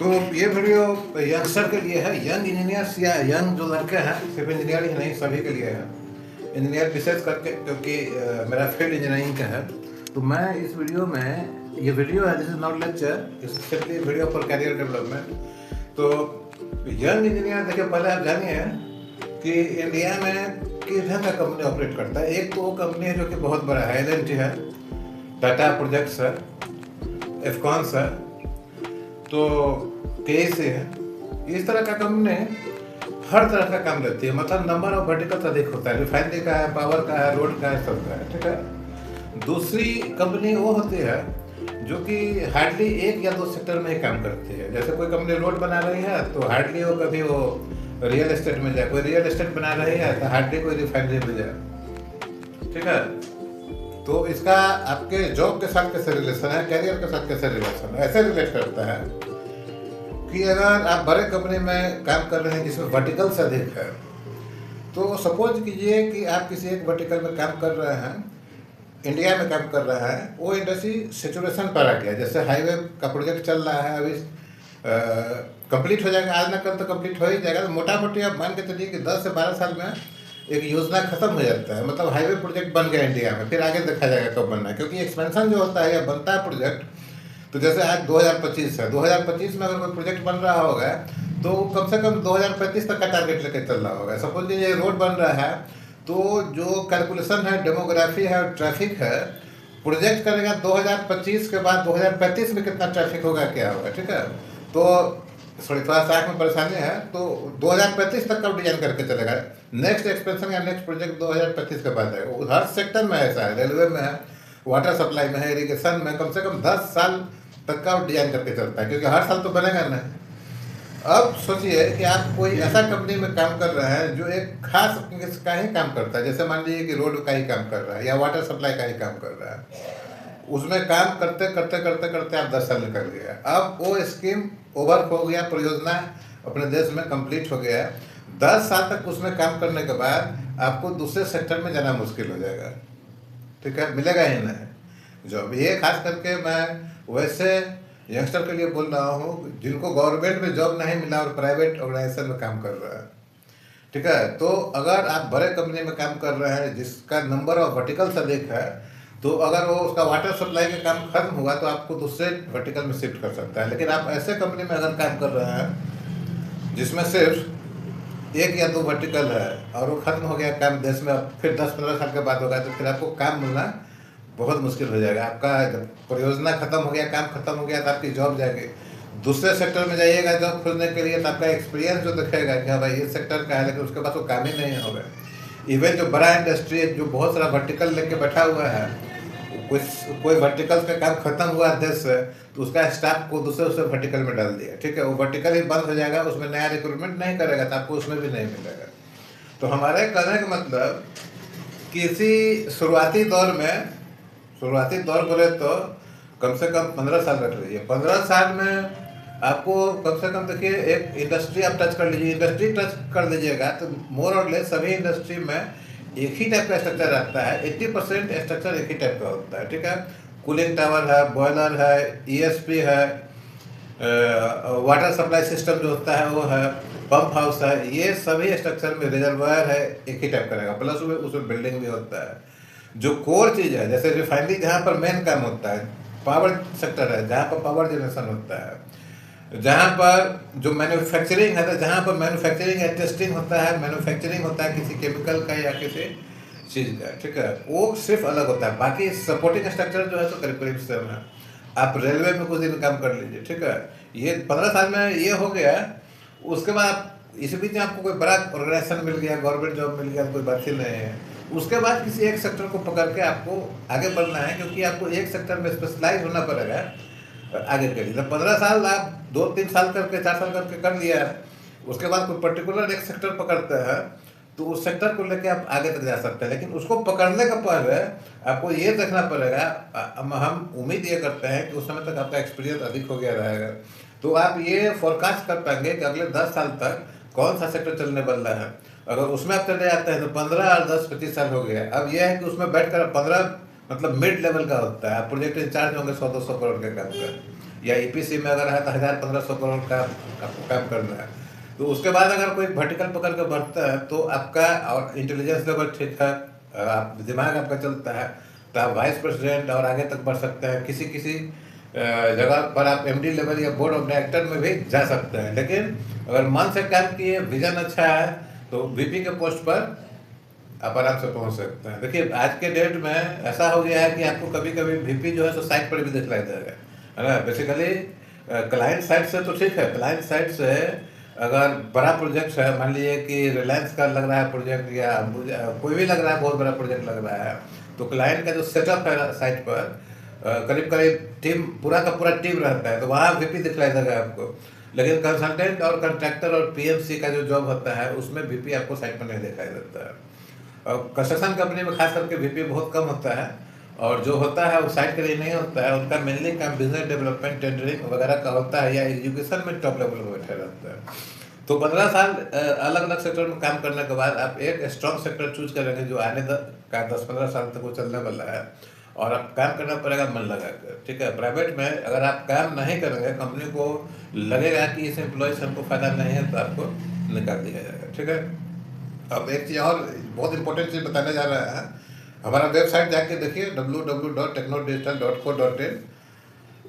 तो ये video youngster के लिए है, यंग इंजीनियर्स या यंग जो लड़के हैं, सिर्फ इंजीनियर ही नहीं सभी के लिए है। इंजीनियर विशेष करके, क्योंकि मेरा फील्ड इंजीनियरिंग का है। तो मैं इस वीडियो में, ये वीडियो है, this is not lecture, it's simply video for career development. तो यंग इंजीनियर देखिए, पहले आप जानिए कि इंडिया में किस ढंग का कंपनी ऑपरेट करता है। एक तो वो कंपनी है जो कि बहुत बड़ा है, एल&टी है, टाटा प्रोजेक्ट्स है, एफकॉन्स है, तो केएसए है। इस तरह का कंपनी हर तरह का काम लेती है, मतलब नंबर ऑफ वर्टिकल्स अधिक होता है, रिफाइनरी का है, पावर का है, रोड का है, सब का है, ठीक है। दूसरी कंपनी वो होती है जो कि हार्डली एक या दो सेक्टर में ही काम करती है। जैसे कोई कंपनी रोड बना रही है तो हार्डली वो कभी वो रियल एस्टेट में जाए, कोई रियल एस्टेट बना रही है तो हार्डली कोई रिफाइनरी में जाए, ठीक है। तो इसका आपके जॉब के साथ कैसे रिलेशन है, कैरियर के साथ कैसे रिलेशन है, ऐसे रिलेट करता है कि अगर आप बड़े कंपनी में काम कर रहे हैं जिसमें वर्टिकल्स अधिक है, तो सपोज कीजिए कि आप किसी एक वर्टिकल में काम कर रहे हैं, इंडिया में काम कर रहा है, वो इंडस्ट्री सेचुरेशन पर आ गया। जैसे हाईवे का प्रोजेक्ट चल रहा है, अभी कंप्लीट हो जाएगा, आज ना कल तो कंप्लीट हो ही जाएगा। तो मोटा मोटी आप मान के चलिए कि 10 से 12 साल में एक योजना खत्म हो जाता है, मतलब हाईवे प्रोजेक्ट बन गया इंडिया में। फिर आगे देखा जाएगा कब बनना है, क्योंकि एक्सपेंशन जो होता है या बनता है प्रोजेक्ट, तो जैसे आज 2025 है, 2025 में अगर कोई प्रोजेक्ट बन रहा होगा तो कम से कम 2035 तक का टारगेट लेकर चल रहा होगा। सपोज ये रोड बन रहा है, तो जो कैलकुलेशन है, डेमोग्राफी है और ट्रैफिक है, प्रोजेक्ट करेगा 2025 के बाद 2035 में कितना ट्रैफिक होगा, क्या होगा, ठीक है। तो सॉरी, थोड़ा सा में परेशानी है, तो 2035 तक का डिजाइन करके चलेगा। नेक्स्ट एक्सपेंशन या नेक्स्ट प्रोजेक्ट 2035 के बाद आएगा। हर सेक्टर में ऐसा है, रेलवे में है, वाटर सप्लाई में है, इरिगेशन में, कम से कम 10 साल तक का डिजाइन करके चलता है, क्योंकि हर साल तो बनेगा नहीं। अब सोचिए कि आप कोई ऐसा कंपनी में काम कर रहे हैं जो एक खास का ही काम करता है। जैसे मान लीजिए कि रोड का ही काम कर रहा है या वाटर सप्लाई का ही काम कर रहा है। उसमें काम करते करते करते करते आप 10 साल निकल गया। अब वो स्कीम ओवर हो गया, परियोजना अपने देश में कंप्लीट हो गया। 10 साल तक उसमें काम करने के बाद आपको दूसरे सेक्टर में जाना मुश्किल हो जाएगा, ठीक है, मिलेगा ही नहीं जॉब। ये खास करके मैं वैसे यंगस्टर के लिए बोल रहा हूँ जिनको गवर्नमेंट में जॉब नहीं मिला और प्राइवेट ऑर्गेनाइजेशन में काम कर रहा है, ठीक है। तो अगर आप बड़े कंपनी में काम कर रहे हैं जिसका नंबर ऑफ वर्टिकल्स अधिक है, तो अगर वो उसका वाटर सप्लाई का काम खत्म हुआ तो आपको दूसरे वर्टिकल में शिफ्ट कर सकता है। लेकिन आप ऐसे कंपनी में अगर काम कर रहे हैं जिसमें सिर्फ एक या दो वर्टिकल है और वो खत्म हो गया काम देश में, फिर 10-15 साल के बाद होगा, तो फिर आपको काम मिलना बहुत मुश्किल हो जाएगा। आपका जब परियोजना खत्म हो गया, काम खत्म हो गया, तो आपकी जॉब जाएगी। दूसरे सेक्टर में जाइएगा जॉब खोजने के लिए, तो आपका एक्सपीरियंस जो दिखेगा कि हाँ भाई ये सेक्टर का है, लेकिन उसके पास वो काम ही नहीं होगा। इवन जो बड़ा इंडस्ट्री जो बहुत सारा वर्टिकल लेके बैठा हुआ है, कोई वर्टिकल का काम खत्म हुआ देश से, तो उसका स्टाफ को दूसरे वर्टिकल में डाल दिया, ठीक है। वो वर्टिकल ही बंद हो जाएगा, उसमें नया रिक्रूटमेंट नहीं करेगा तो आपको उसमें भी नहीं मिलेगा। तो हमारे कहने का मतलब किसी शुरुआती दौर बोले तो कम से कम 15 साल रख लीजिए। 15 साल में आपको कम से कम देखिए एक इंडस्ट्री आप टच कर लीजिए। इंडस्ट्री टच कर लीजिएगा तो मोर और लेस सभी इंडस्ट्री में एक ही टाइप का स्ट्रक्चर रहता है। 80% स्ट्रक्चर एक ही टाइप का होता है, ठीक है। कूलिंग टावर है, बॉयलर है, ईएसपी है, वाटर सप्लाई सिस्टम जो होता है वो है, पंप हाउस है, ये सभी स्ट्रक्चर में रिजर्वायर है, एक ही टाइप का रहेगा। प्लस उसमें बिल्डिंग भी होता है। जो कोर चीज़ है, जैसे रिफाइनरी जहाँ पर मेन काम होता है, पावर सेक्टर है जहाँ पर पावर जनरेशन होता है, जहाँ पर जो मैन्युफैक्चरिंग है, जहाँ पर मैन्युफैक्चरिंग या टेस्टिंग होता है, मैन्युफैक्चरिंग होता है किसी केमिकल का या किसी चीज़ का, ठीक है, वो सिर्फ अलग होता है। बाकी सपोर्टिंग स्ट्रक्चर जो है तो करीब करीब सेम है। आप रेलवे में कुछ दिन काम कर लीजिए, ठीक है। ये 15 साल में ये हो गया। उसके बाद इस बीच में आपको कोई बड़ा ऑर्गेनाइजेशन मिल गया, गवर्नमेंट जॉब मिल गया, कोई बात ही नहीं है। उसके बाद किसी एक सेक्टर को पकड़ के आपको आगे बढ़ना है, क्योंकि आपको एक सेक्टर में स्पेशलाइज होना पड़ेगा आगे के लिए। जब 15 साल आप 2-3 साल करके 4 साल करके कर लिया, उसके बाद कोई पर्टिकुलर एक सेक्टर पकड़ते हैं तो उस सेक्टर को लेके आप आगे तक जा सकते हैं। लेकिन उसको पकड़ने का पहले आपको ये देखना पड़ेगा, हम उम्मीद ये करते हैं कि उस समय तक आपका एक्सपीरियंस अधिक हो गया रहेगा, तो आप ये फोरकास्ट कर पाएंगे कि अगले 10 साल तक कौन सा सेक्टर चलने वाला है। अगर उसमें आप चले जाते हैं तो 15 और 10-25 साल हो गया। अब यह है कि उसमें बैठ कर 15 मतलब मिड लेवल का होता है, आप प्रोजेक्ट इंचार्ज होंगे 100-200 करोड़ के काम का। या ईपीसी में अगर है तो 1000-1500 करोड़ का आपको काम करना है। तो उसके बाद अगर कोई वर्टिकल पकड़ के बढ़ता है तो आपका और इंटेलिजेंस लेवल ठीक है, आप दिमाग आपका चलता है, तो आप वाइस प्रेसिडेंट और आगे तक बढ़ सकते हैं। किसी किसी जगह पर आप एमडी लेवल या बोर्ड ऑफ डायरेक्टर में भी जा सकते हैं। लेकिन अगर मन से काम किए, विजन अच्छा है, तो वीपी के पोस्ट पर आप आराम से पहुंच सकते हैं। देखिए आज के डेट में ऐसा हो गया है कि आपको कभी कभी वीपी जो है तो साइट पर भी दिखलाई देगा, है ना। बेसिकली क्लाइंट साइड से तो ठीक है, क्लाइंट साइड से अगर बड़ा प्रोजेक्ट है, मान लीजिए कि रिलायंस का लग रहा है प्रोजेक्ट या कोई भी लग रहा है, बहुत बड़ा प्रोजेक्ट लग रहा है, तो क्लाइंट का जो सेटअप है साइट पर करीब करीब टीम पूरा का पूरा टीम रहता है, तो वहाँ वीपी दिखलाई देगा आपको। लेकिन कंसल्टेंट और कॉन्ट्रैक्टर और पीएमसी का जो जॉब होता है उसमें वीपी आपको साइट पर नहीं दिखाई देता है। और कंस्ट्रक्शन कंपनी में खास करके वीपी बहुत कम होता है, और जो होता है वो साइट के लिए नहीं होता है। उनका मेनली काम बिजनेस डेवलपमेंट, टेंडरिंग वगैरह का होता है, या एजुकेशन में टॉप लेवल पर बैठे रहता है। तो 15 साल अलग अलग सेक्टर में काम करने के बाद आप एक स्ट्रॉन्ग सेक्टर चूज करेंगे जो आने का 10-15 साल तक वो चलने वाला है, और आप काम करना पड़ेगा मन लगा कर, ठीक है। प्राइवेट में अगर आप काम नहीं करेंगे, कंपनी को लगेगा कि इस एम्प्लॉय से हमको फायदा नहीं है, तो आपको निकाल दिया जाएगा, ठीक है। अब एक चीज़ और बहुत इंपॉर्टेंट चीज़ बताने जा रहा है, हमारा वेबसाइट जाके देखिए www.technodigital.co.in।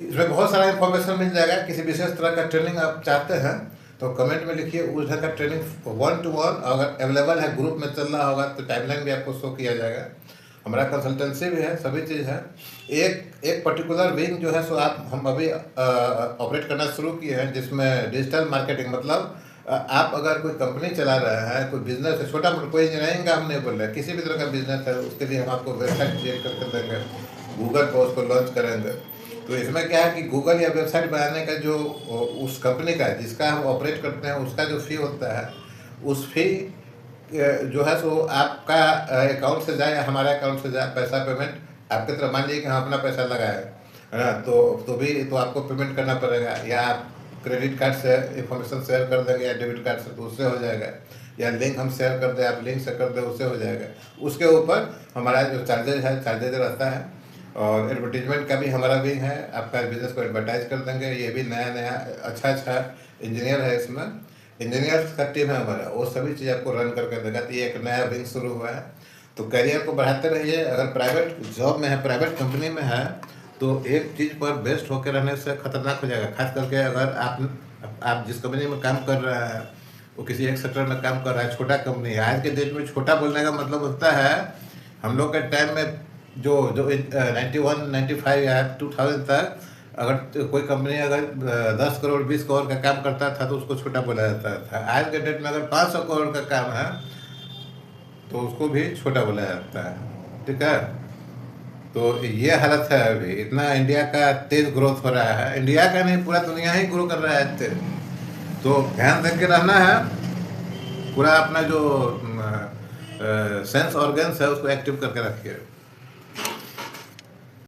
इसमें बहुत सारा इन्फॉर्मेशन मिल जाएगा। किसी विशेष तरह का ट्रेनिंग आप चाहते हैं तो कमेंट में लिखिए, उस ढंग का ट्रेनिंग 1-to-1 अगर अवेलेबल है, ग्रुप में चल रहा होगा तो टाइमलाइन भी आपको शो किया जाएगा। हमारा कंसल्टेंसी भी है, सभी चीज़ है। एक पर्टिकुलर विंग जो है सो हम अभी ऑपरेट करना शुरू किए हैं, जिसमें डिजिटल मार्केटिंग, मतलब आप अगर कोई कंपनी चला रहे हैं, कोई बिजनेस है, छोटा मोटा, कोई इंजीनियरिंग का हम नहीं बोल रहे, किसी भी तरह का बिजनेस है, उसके लिए हम आपको वेबसाइट क्रिएट करके देंगे, गूगल पर उसको लॉन्च करेंगे। तो इसमें क्या है कि गूगल या वेबसाइट बनाने का जो उस कंपनी का जिसका हम ऑपरेट करते हैं उसका जो फ़ी होता है, उस फी जो है सो आपका अकाउंट से जाए या हमारे अकाउंट से जाए, पैसा पेमेंट आपकी तरफ, मान लीजिए कि हम अपना पैसा लगाए, है ना, तो आपको पेमेंट करना पड़ेगा, या आप क्रेडिट कार्ड से इंफॉर्मेशन शेयर कर देंगे या डेबिट कार्ड से, तो उससे हो जाएगा, या लिंक हम शेयर कर दें, आप लिंक से कर दें, उससे हो जाएगा। उसके ऊपर हमारा जो चार्जेज रहता है, और एडवर्टीजमेंट का भी हमारा भी है, आपका बिजनेस को एडवर्टाइज कर देंगे। ये भी नया अच्छा इंजीनियर है, इसमें इंजीनियर्स का टीम है हमारा, वो सभी चीज़ आपको रन करके देगा। तो ये एक नया विंग शुरू हुआ है, तो करियर को बढ़ाते रहिए। अगर प्राइवेट जॉब में है, प्राइवेट कंपनी में है, तो एक चीज़ पर बेस्ट होकर रहने से खतरनाक हो जाएगा। खास करके अगर आप जिस कंपनी में काम कर रहे हैं वो किसी एक सेक्टर में काम कर रहा है, छोटा कंपनी है। आज के डेट में छोटा बोलने का मतलब होता है, हम लोग के टाइम में जो 91, 95 या 2000 तक अगर कोई कंपनी अगर 10 करोड़ 20 करोड़ का काम करता था तो उसको छोटा बोला जाता था। आज के डेट में अगर 500 करोड़ का काम है तो उसको भी छोटा बोला जाता है, ठीक है। तो ये हालत है अभी। इतना इंडिया का तेज ग्रोथ हो रहा है, इंडिया का नहीं पूरा दुनिया ही ग्रो कर रहा है तेज। तो ध्यान देके रहना है, पूरा अपना जो सेंस ऑर्गन्स है उसको एक्टिव करके रखिए।